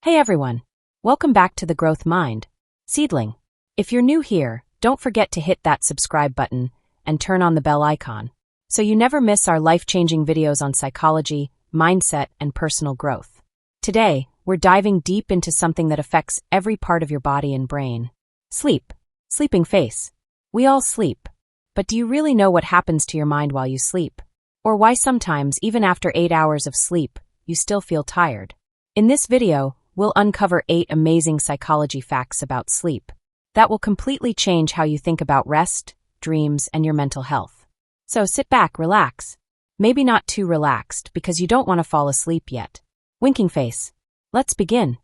Hey everyone! Welcome back to The Growth Mind. Seedling. If you're new here, don't forget to hit that subscribe button and turn on the bell icon so you never miss our life-changing videos on psychology, mindset, and personal growth. Today, we're diving deep into something that affects every part of your body and brain. Sleep. Sleeping face. We all sleep. But do you really know what happens to your mind while you sleep? Or why sometimes, even after 8 hours of sleep, you still feel tired? In this video, we'll uncover 8 amazing psychology facts about sleep that will completely change how you think about rest, dreams, and your mental health. So sit back, relax. Maybe not too relaxed because you don't want to fall asleep yet. Winking face. Let's begin.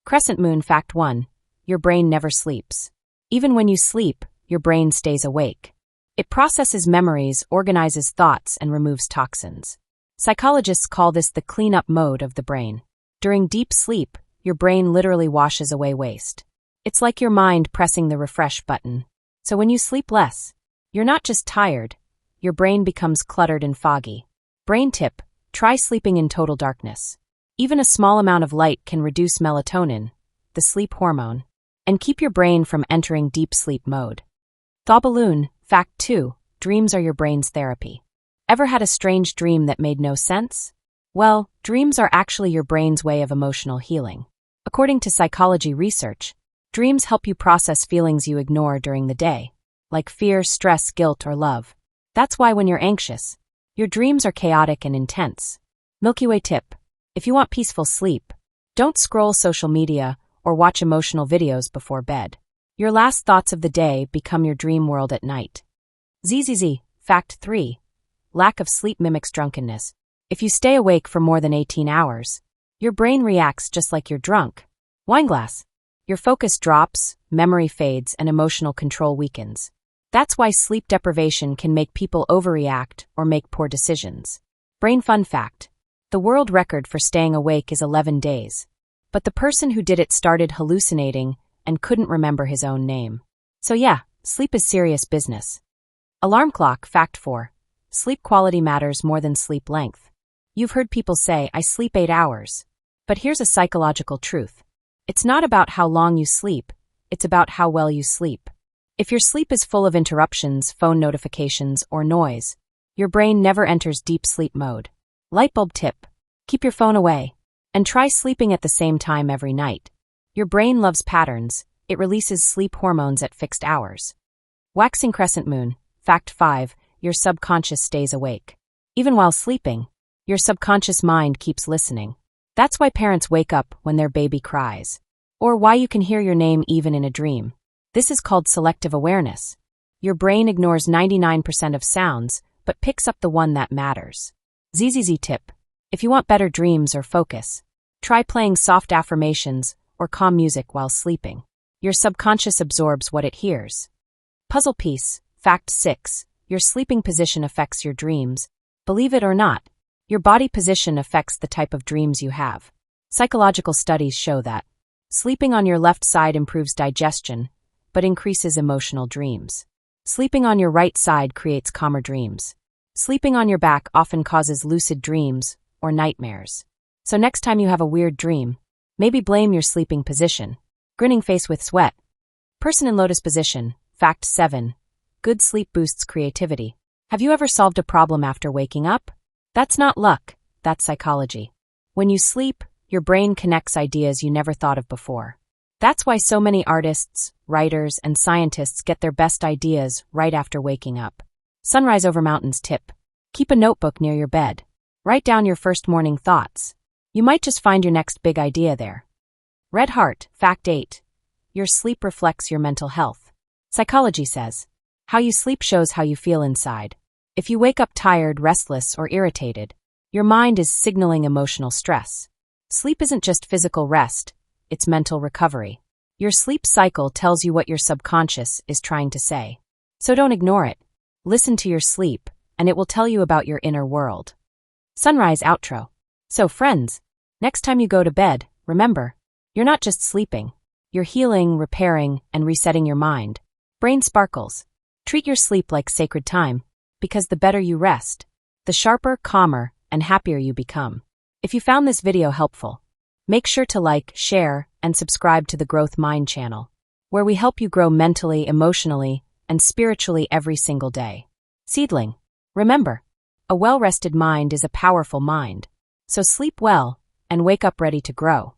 Crescent moon fact 1. Your brain never sleeps. Even when you sleep, your brain stays awake. It processes memories, organizes thoughts, and removes toxins. Psychologists call this the cleanup mode of the brain. During deep sleep, your brain literally washes away waste. It's like your mind pressing the refresh button. So when you sleep less, you're not just tired, your brain becomes cluttered and foggy. Brain tip: try sleeping in total darkness. Even a small amount of light can reduce melatonin, the sleep hormone, and keep your brain from entering deep sleep mode. Thaw balloon fact 2. Dreams are your brain's therapy. Ever had a strange dream that made no sense? Well, dreams are actually your brain's way of emotional healing. According to psychology research, dreams help you process feelings you ignore during the day, like fear, stress, guilt, or love. That's why when you're anxious, your dreams are chaotic and intense. Milky Way tip: if you want peaceful sleep, don't scroll social media or watch emotional videos before bed. Your last thoughts of the day become your dream world at night. ZZZ fact 3. Lack of sleep mimics drunkenness. If you stay awake for more than 18 hours, your brain reacts just like you're drunk. Wineglass. Your focus drops, memory fades, and emotional control weakens. That's why sleep deprivation can make people overreact or make poor decisions. Brain fun fact: the world record for staying awake is 11 days. But the person who did it started hallucinating and couldn't remember his own name. So yeah, sleep is serious business. Alarm clock fact 4. Sleep quality matters more than sleep length. You've heard people say, I sleep 8 hours. But here's a psychological truth. It's not about how long you sleep, it's about how well you sleep. If your sleep is full of interruptions, phone notifications, or noise, your brain never enters deep sleep mode. Lightbulb tip: keep your phone away, and try sleeping at the same time every night. Your brain loves patterns, it releases sleep hormones at fixed hours. Waxing crescent moon fact 5. Your subconscious stays awake. Even while sleeping, your subconscious mind keeps listening. That's why parents wake up when their baby cries. Or why you can hear your name even in a dream. This is called selective awareness. Your brain ignores 99% of sounds, but picks up the one that matters. ZZZ tip: if you want better dreams or focus, try playing soft affirmations or calm music while sleeping. Your subconscious absorbs what it hears. Puzzle piece fact 6. Your sleeping position affects your dreams. Believe it or not, your body position affects the type of dreams you have. Psychological studies show that sleeping on your left side improves digestion, but increases emotional dreams. Sleeping on your right side creates calmer dreams. Sleeping on your back often causes lucid dreams or nightmares. So next time you have a weird dream, maybe blame your sleeping position. Grinning face with sweat. Person in lotus position fact 7. Good sleep boosts creativity. Have you ever solved a problem after waking up? That's not luck, that's psychology. When you sleep, your brain connects ideas you never thought of before. That's why so many artists, writers, and scientists get their best ideas right after waking up. Sunrise over mountains tip: keep a notebook near your bed. Write down your first morning thoughts. You might just find your next big idea there. Red heart fact 8. Your sleep reflects your mental health. Psychology says, how you sleep shows how you feel inside. If you wake up tired, restless, or irritated, your mind is signaling emotional stress. Sleep isn't just physical rest, it's mental recovery. Your sleep cycle tells you what your subconscious is trying to say. So don't ignore it. Listen to your sleep, and it will tell you about your inner world. Sunrise outro. So friends, next time you go to bed, remember, you're not just sleeping. You're healing, repairing, and resetting your mind. Brain sparkles. Treat your sleep like sacred time, because the better you rest, the sharper, calmer, and happier you become. If you found this video helpful, Make sure to like, share, and subscribe to the Growth Mind channel, where we help you grow mentally, emotionally, and spiritually every single day. Seedling, remember, a well-rested mind is a powerful mind. So sleep well and wake up ready to grow.